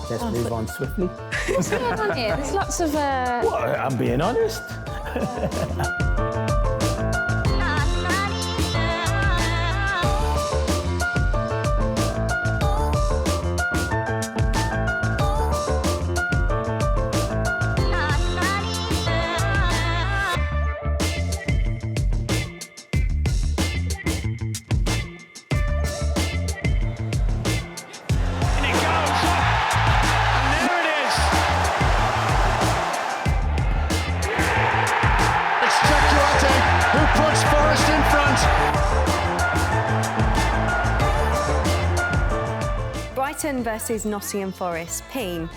Let's move on swiftly. What's going on here? There's lots of... Well, I'm being honest. Brighton versus Nottingham Forest. Peen,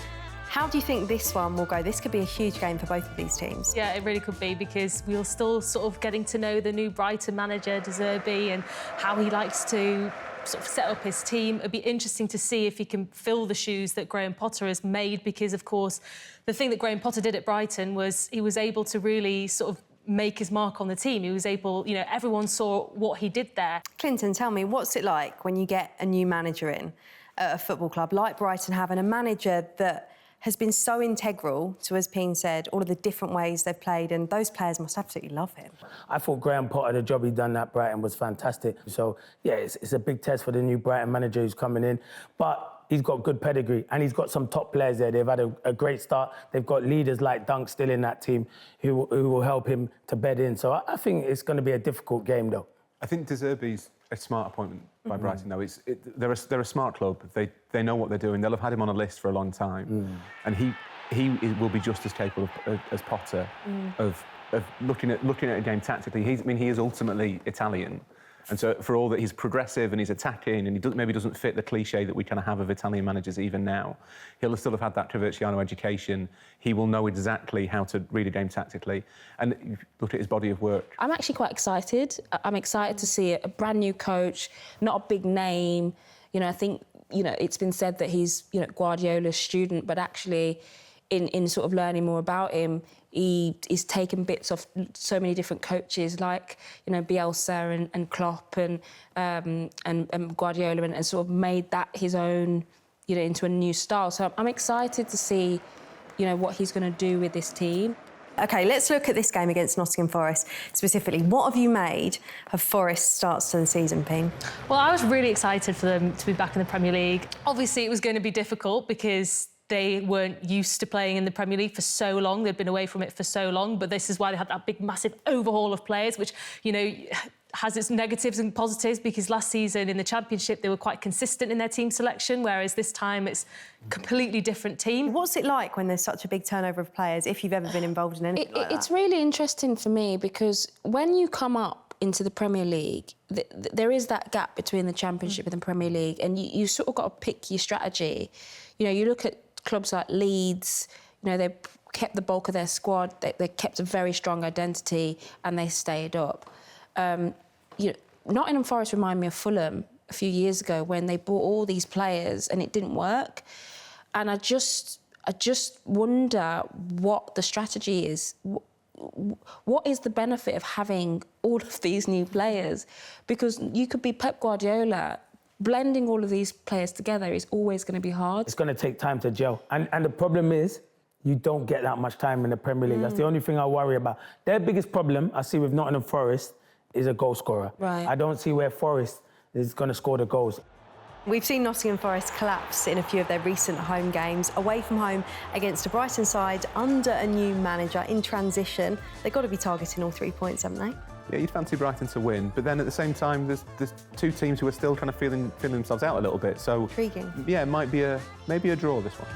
how do you think this one will go? This could be a huge game for both of these teams. Yeah, it really could be, because we're still sort of getting to know the new Brighton manager, De Zerbi, and how he likes to sort of set up his team. It'd be interesting to see if he can fill the shoes that Graham Potter has made, because, of course, the thing that Graham Potter did at Brighton was he was able to really sort of make his mark on the team. He was able, you know, everyone saw what he did there. Clinton, tell me, what's it like when you get a new manager in at a football club like Brighton have, and a manager that has been so integral to, as Peen said, all of the different ways they've played, and those players must absolutely love him. I thought Graham Potter, the job he done at Brighton was fantastic. So, yeah, it's a big test for the new Brighton manager who's coming in. But he's got good pedigree, and he's got some top players there. They've had a great start. They've got leaders like Dunk still in that team who will help him to bed in. So I think it's going to be a difficult game, though. I think De Zerbi's a smart appointment by Brighton, though. They're a smart club. They know what they're doing. They'll have had him on a list for a long time. And he will be just as capable as Potter of looking at a game tactically. He is ultimately Italian. And so for all that he's progressive and he's attacking, and he maybe doesn't fit the cliche that we kind of have of Italian managers even now, he'll still have had that Traverciano education. He will know exactly how to read a game tactically. And look at his body of work. I'm actually quite excited. I'm excited to see a brand new coach, not a big name. You know, I think, you know, it's been said that he's, you know, Guardiola's student, but actually in sort of learning more about him, he's taken bits of so many different coaches, like, you know, Bielsa and Klopp and Guardiola, and sort of made that his own, you know, into a new style. So I'm excited to see, you know, what he's going to do with this team. OK, let's look at this game against Nottingham Forest specifically. What have you made of Forest's starts to the season, Peen? Well, I was really excited for them to be back in the Premier League. Obviously, it was going to be difficult because they weren't used to playing in the Premier League for so long. They'd been away from it for so long, but this is why they had that big, massive overhaul of players, which, you know, has its negatives and positives, because last season in the Championship they were quite consistent in their team selection, whereas this time it's a completely different team. What's it like when there's such a big turnover of players, if you've ever been involved in anything like that? It's really interesting for me, because when you come up into the Premier League, there is that gap between the Championship and the Premier League, and you sort of got to pick your strategy. You know, you look at clubs like Leeds, you know, they kept the bulk of their squad, they kept a very strong identity, and they stayed up. You know, Nottingham Forest remind me of Fulham a few years ago, when they bought all these players and it didn't work. And I just wonder what the strategy is. What is the benefit of having all of these new players? Because you could be Pep Guardiola. Blending all of these players together is always going to be hard. It's going to take time to gel. And the problem is, you don't get that much time in the Premier League. That's the only thing I worry about. Their biggest problem I see with Nottingham Forest is a goal scorer. Right. I don't see where Forest is going to score the goals. We've seen Nottingham Forest collapse in a few of their recent home games, away from home against a Brighton side under a new manager in transition. They've got to be targeting all 3 points, haven't they? Yeah, you'd fancy Brighton to win, but then at the same time, there's two teams who are still kind of feeling themselves out a little bit. So Intriguing. Yeah, it might be maybe a draw, this one.